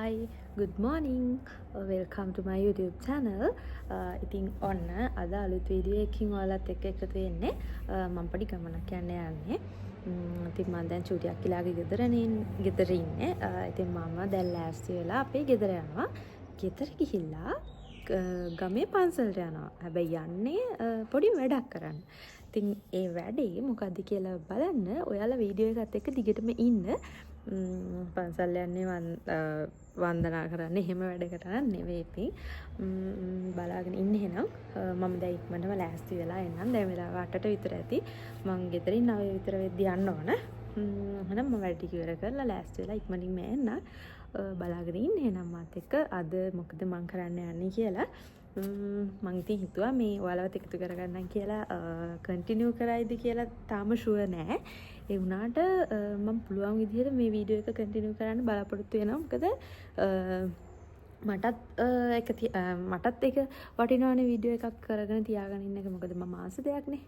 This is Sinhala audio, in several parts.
Hi, good morning. Welcome to my YouTube channel. ඉතින් ඔන්න අද අලුත් වීඩියෝ එකකින් ඔයාලත් එක්ක එකතු වෙන්නේ. මම පොඩි ගමනක් යන්නේ. ඉතින් මම දැන් චූටියක් කිලාගේ ගෙදර ඉන්නේ. ඉතින් මම දැන් ලෑස්ති වෙලා අපේ ගෙදර යනවා. ගෙදර ගිහිල්ලා ගමේ පන්සලට යනවා. හැබැයි යන්නේ පොඩි වැඩක් කරන්න. ඉතින් ඒ වැඩේ මොකද්ද කියලා බලන්න ඔයාලා වීඩියෝ එකත් එක්ක දිගටම ඉන්න. පන්සල් යන්නේ වන්දනා කරන්නේ එහෙම වැඩකට නෙවෙයි ඉතින් බලාගෙන ඉන්න එහෙනම් මම දැන් ඉක්මනටම ලෑස්ති වෙලා එන්නම්. දැන් වෙලාව 8ට විතර ඇති. මම ගෙදරින් 9 විතර වෙද්දි යන්න ඕන. එහෙනම් මම වැඩ ටික ඉවර කරලා ලෑස්ති වෙලා ඉක්මනින් මේ එන්න. බලාගෙන ඉන්න එහෙනම් මාත් එක්ක අද මොකද මම කරන්න යන්නේ කියලා. මං ඉතින් හිතුවා මේ ඔයාලවත් එකතු කරගන්නම් කියලා කන්ටිනියු කරයිද කියලා තාම ෂුවර් නෑ. ඒ වුණාට මම පුළුවන් විදිහට මේ වීඩියෝ එක කන්ටිනියු කරන්න බලාපොරොත්තු වෙනවා. මොකද මටත් එක වටිනවනේ වීඩියෝ එකක් කරගෙන තියාගෙන ඉන්න එක. මොකද මම ආස දෙයක්නේ.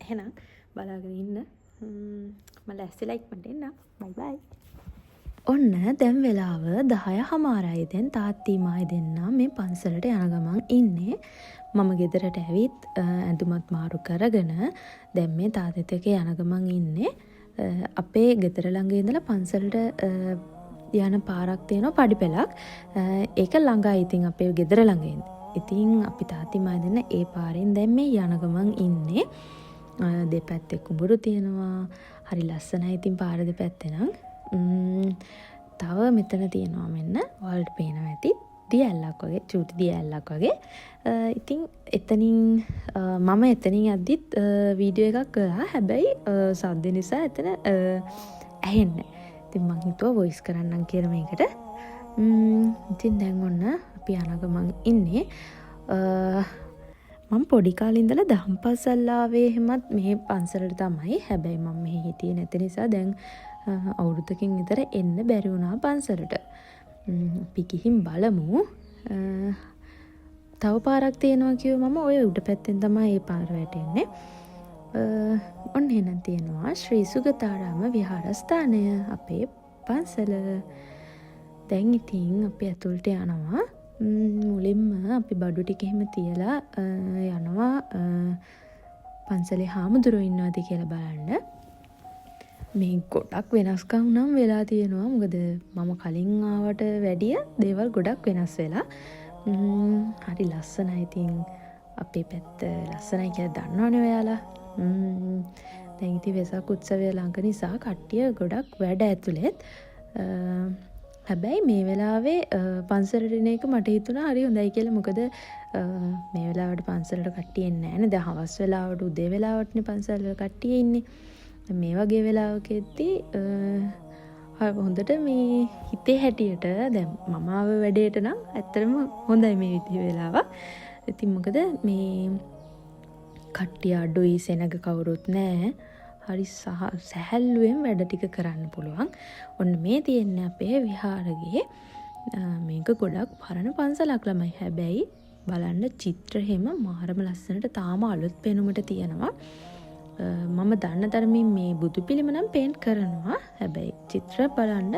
එහෙනම් බලාගෙන ඉන්න. මම ලෑස්තිලා ඉක්මනට එන්න. බයි බයි. ඔන්න දැන් වෙලාව 10:00 දැන් තාත්ති මායි දෙන්නා මේ පන්සලට යන ගමන් ඉන්නේ. මම ගෙදරට ඇවිත් ඇඳුමත් මාරු කරගෙන දැන් මේ තාත්තත් එක්ක යන ගමන් ඉන්නේ. අපේ ගෙදර ළඟ ඉඳලා පන්සලට යන පාරක් තියෙනවා පඩිපෙළක්. ඒක ළඟයි ඉතින් අපේ ගෙදර ළඟ. ඉතින් අපි තාත්ති මායි දෙන්න ඒ පාරෙන් දැන් මේ යන ගමන් ඉන්නේ. දෙපැත්තේ කුඹුරු තියෙනවා. හරි ලස්සනයි ඉතින් පාර දෙපැත්තේ නම්. තව මෙතන තියෙනවා මෙන්න වලට පේනවා ඇති දියැලක් වගේ චූටි දියැලක් වගේ. ඉතින් එතනින් මම එතනින් යද්දිත් වීඩියෝ එකක් කළා. හැබැයි සද්ද නිසා එතන ඇහෙන්නේ. ඉතින් මං හිතුවා වොයිස් කරන්නම් කියලා මේකට. ඉතින් දැන් ඔන්න අපි යන ගමන් ඉන්නේ. මම පොඩි කාලේ ඉඳලා දහම් පාසල් ආවේ එහෙමත් මේ පන්සලට තමයි. හැබැයි මම මෙහි හිටියේ නැති නිසා දැන් අවුරුද්දකින් විතර එන්න බැරි වුණා පන්සලට. අපි ගිහින් බලමු. තව පාරක් තියෙනවා කිව්ව මම ඔය උඩ පැත්තෙන් තමයි මේ පාර වැටෙන්නේ. ඔන්න එහෙනම් තියෙනවා ශ්‍රී සුගතාරාම විහාරස්ථානය අපේ පන්සල. දැන් ඉතින් අපි ඇතුළට යනවා. මුලින්ම අපි බඩු ටික එහෙම තියලා යනවා පන්සලේ හාමුදුරුවෝ ඉන්නවද කියලා බලන්න. මේ ගොඩක් වෙනස්කම් නම් වෙලා තියෙනවා. මොකද මම කලින් ආවට වැඩිය දේවල් ගොඩක් වෙනස් වෙලා. හරි ලස්සනයි. ඉතින් අපේ පැත්ත ලස්සනයි කියලා දන්නවනේ ඔයාලා. දැන් ඉතින් වෙසක් උත්සවය ළඟ නිසා කට්ටිය ගොඩක් වැඩ ඇතුළෙත්. හැබැයි මේ වෙලාවේ පන්සලට එන එක මට හිතුණා හරි හොඳයි කියලා. මොකද මේ වෙලාවට පන්සලට කට්ටිය එන්නේ නැහැ නේ. දැන් හවස් වෙලාවට උදේ වෙලාවටනේ පන්සල් වල කට්ටිය ඉන්නේ. මේ වගේ වෙලාවකෙදී හොඳට මේ හිතේ හැටියට දැන් මම ආව වැඩේට නම් ඇත්තටම හොඳයි මේ විදිහ වෙලාව. ඉතින් මොකද මේ කට්ටිය අඩුයි, සෙනග කවුරුත් නැහැ. හරි සැහැල්ලුවෙන් වැඩ ටික කරන්න පුළුවන්. ඔන්න මේ තියෙන්නේ අපේ විහාරයේ. මේක ගොඩක් පරණ පන්සලක් ළමයි. හැබැයි බලන්න චිත්‍ර හැම මාරම ලස්සනට තාම අලුත් පෙනුමට තියෙනවා. මම දන්න තරමින් මේ බුදු පිළිම නම් පේන්ට් කරනවා. හැබැයි චිත්‍ර බලන්න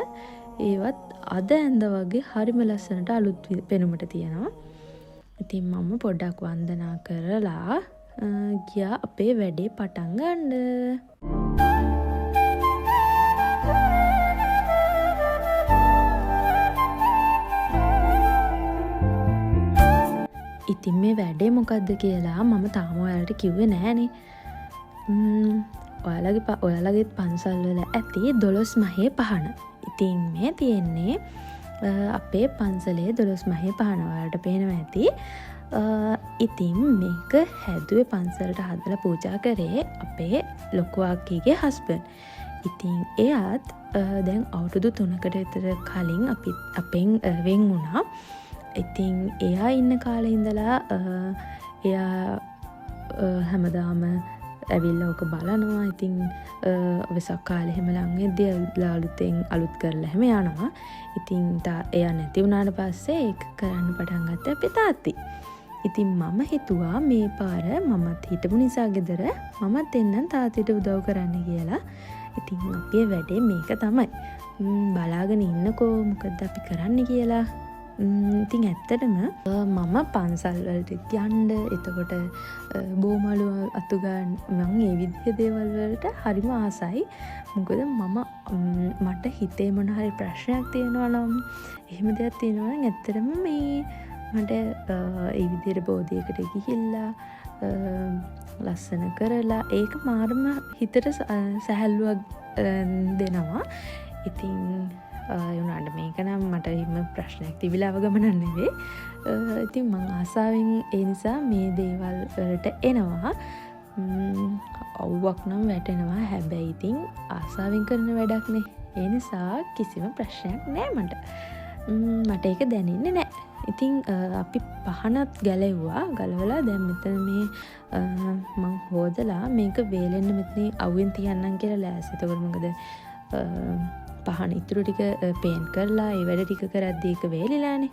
ඒවත් අද ඇඳ වගේ හරිම ලස්සනට අලුත් පෙනුමට තියෙනවා. ඉතින් මම පොඩ්ඩක් වන්දනා කරලා ගියා අපේ වැඩේ පටන් ගන්න. ඉතින් මේ වැඩේ මොකද්ද කියලා මම තාම ඔයාලට කිව්වේ නෑනේ. ඔයාලගේ පන්සල් වල ඇති 12 මහේ පහන. ඉතින් මේ තියෙන්නේ අපේ පන්සලේ 12 මහේ පහන. ඔයාලට පේනවා ඇති. ඉතින් මේක හැදුවේ පන්සලට හදලා පූජා කරේ අපේ ලොකු අක්කීගේ හස්බන්ඩ්. ඉතින් එයාත් දැන් අවුරුදු 3කට විතර කලින් අපෙන් වෙන් වුණා. ඉතින් එයා ඉන්න කාලේ ඉඳලා එයා හැමදාම ඇවිල්ලා ඔක බලනවා. ඉතින් වෙසක් කාලේ හැම ලඟ වෙද්දී අලුතෙන් අලුත් කරලා හැම යනවා. ඉතින් එයා නැති වුණාට පස්සේ ඒක කරන්න පටන් ගත්තා අපේ තාත්ති. ඉතින් මම හිතුවා මේ පාර මමත් හිටපු නිසා ගෙදර මමත් එන්නම් තාත්තිට උදව් කරන්න කියලා. ඉතින් අපේ වැඩේ මේක තමයි. බලාගෙන ඉන්නකෝ මොකද අපි කරන්න කියලා. ඉතින් ඇත්තටම මම පන්සල් වලට යන්න එතකොට බෝමලු අතුගන්න මං ඒ විදිහ දේවල් වලට හරිම ආසයි. මොකද මට හිතේ මොන හරි ප්‍රශ්නයක් තියෙනවා නම් එහෙම දෙයක් තියෙනවා නම් ඇත්තටම මේ මට ඒ විදිහට බෝධියකට ගිහිල්ලා ලස්සන කරලා ඒක මාරම හිතට සැහැල්ලුවක් දෙනවා. ඉතින් යුනාට මේක නම් මට හිම ප්‍රශ්නයක් තිබිලාව ගමන නෙවේ. ඉතින් මං ආසාාවෙන් ඒ නිසා මේ දේවල් වලට එනවා. අව්වක් නම් වැටෙනවා හැබැයි ඉතින් ආසාාවෙන් කරන වැඩක්නේ. ඒ නිසා කිසිම ප්‍රශ්නයක් නෑ මට ඒක දැනෙන්නේ නෑ. ඉතින් අපි පහනත් ගැලෙව්වා ගලවලා දැන් මෙතන මේ මං හෝදලා මේක වේලෙන්න මෙතන අවුවෙන් තියන්නම් කියලා ලෑස්ති. එතකොට මොකද පහන ඉතුරු ටික පේන්ට් කරලා ඒ වැඩ ටික කරද්දී ඒක වේලිලානේ.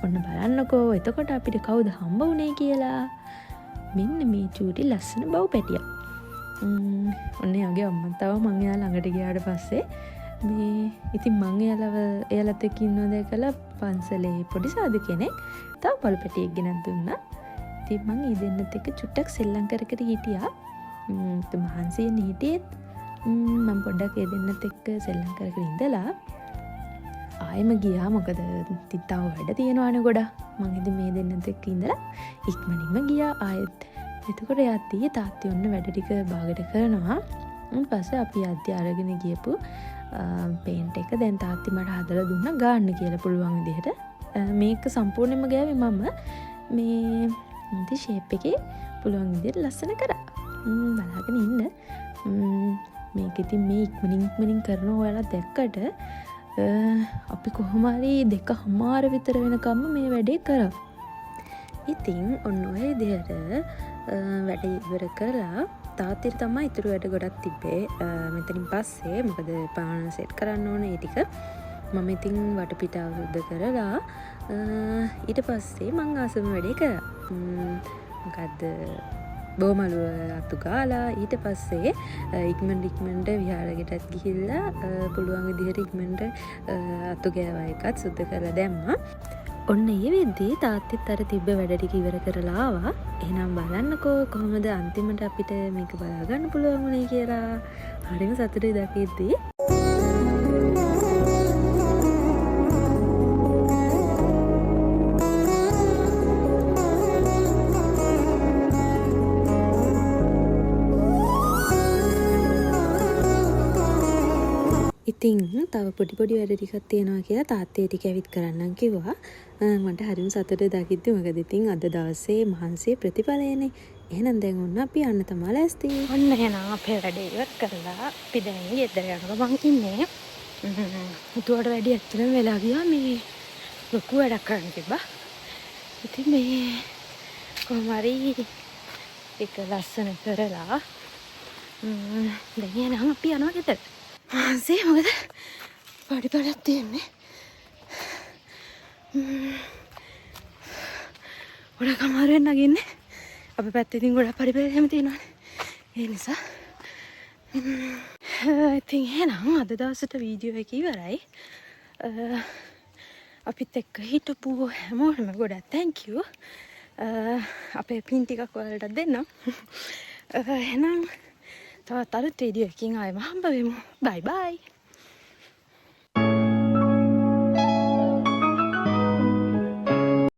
ඔන්න බලන්නකෝ එතකොට අපිට කවුද හම්බ වුනේ කියලා. මෙන්න මේ චූටි ලස්සන බව් පැටියා. ඔන්න යගේ අම්මා තව මං එයා ළඟට ගියාට පස්සේ මේ ඉතින් මං එයාලත් එක්ක ඉන්නවා දැකලා පන්සලේ පොඩි සාදු කෙනෙක් තව බලු පැටියෙක් ගෙනත් දුන්නා. ඉතින් මං ඒ දෙන්නත් එක්ක චුට්ටක් සෙල්ලම් කර කර හිටියා. මහන්සියෙන් හිටියෙත් මම පොඩ්ඩක් ඒ දෙන්නත් එක්ක සෙල්ලම් කර කර ඉඳලා ආයෙම ගියා. මොකද තව වැඩ තියෙනවානේ ගොඩක්. මං ඉතින් මේ දෙන්නත් එක්ක ඉඳලා ඉක්මනින්ම ගියා ආයෙත්. එතකොට යාත්තියේ තාත්ති ඔන්න වැඩ ටික බාගට කරනවා. ඊට පස්සේ අපි අධ්‍ය අරගෙන ගියපු පේන්ට් එක දැන් තාත්ති මට හදලා දුන්නා ගන්න කියලා පුළුවන් විදිහට. මේක සම්පූර්ණයෙන්ම ගෑවේ මම මේ ඉතින් ෂේප් එකේ පුළුවන් විදිහට ලස්සන කරා. බලාගෙන ඉන්න. මේක ඉතින් මේ ඉක්මනින් කරනවා ඔයාලා දැක්කට අපි කොහොම හරි 2:00 විතර වෙනකම්ම මේ වැඩේ කරා. ඉතින් ඔන්න ඔය විදිහට වැඩ ඉවර කරලා තාත්තිට තමයි ඉතුරු වැඩ ගොඩක් තිබ්බේ මෙතනින් පස්සේ. මොකද පාන සෙට් කරන්න ඕනේ ඒ ටික. මම ඉතින් වටපිටාව සුද්ධ කරලා ඊට පස්සේ මං ආසම වැඩේ කරා. මොකද්ද බෝමලුව අතු ගාලා ඊට පස්සේ ඉක්මනට විහාරයකටත් ගිහිල්ලා පුළුවන් විදිහට ඉක්මනට අතු ගෑවා එකත් සුද්ධ කරලා දැම්මා. ඔන්න ඒ වෙද්දී තාත්තිත් අර තිබ්බ වැඩ ටික ඉවර කරලා ආවා. එහෙනම් බලන්නකෝ කොහොමද අන්තිමට අපිට මේක බලා ගන්න පුළුවන් වුණේ කියලා. හරිම සතුටුයි දකිද්දී. ඉතින් තව පොඩි වැඩ ටිකක් තියෙනවා කියලා තාත්තේ ටික ඇවිත් කරන්නම් කිව්වා. මට හරිම සතුටුයි දකිද්දි. මොකද ඉතින් අද දවසේ මහන්සියේ ප්‍රතිඵලයනේ. එහෙනම් දැන් ඔන්න අපි යන්න තමයි ලෑස්ති. ඔන්න එහෙනම් අපේ වැඩේ ඉවත් කරලා අපි දැන් ගෙදර යනවා මං ඉන්නේ. උතුවට වැඩි ඇත්තටම වෙලා ගියා මේ ලොකු වැඩක් කරන්න තිබ්බා. ඉතින් මේ කොහොම හරි ඒක ලස්සන කරලා දැන් එහෙනම් අපි යනවා ගෙදර. ආසේ මොකද පඩිපඩක් තියෙන්නේ. ගොඩක් අමාරුවෙන් නගින්නේ. අපේ පැත්තේ ඉතින් ගොඩක් පඩිපඩ එහෙම තියෙනවානේ. ඒ නිසා ඉතින් එහෙනම් අද දවසට වීඩියෝ එක ඉවරයි. අපිත් එක්ක හිටපු හැමෝටම ගොඩක් thank you. අපේ පින් ටිකක් ඔයාලට දෙන්නම්. එහෙනම් තවත් අලුත් වීඩියෝ එකකින් ආයෙම හම්බ වෙමු. bye bye.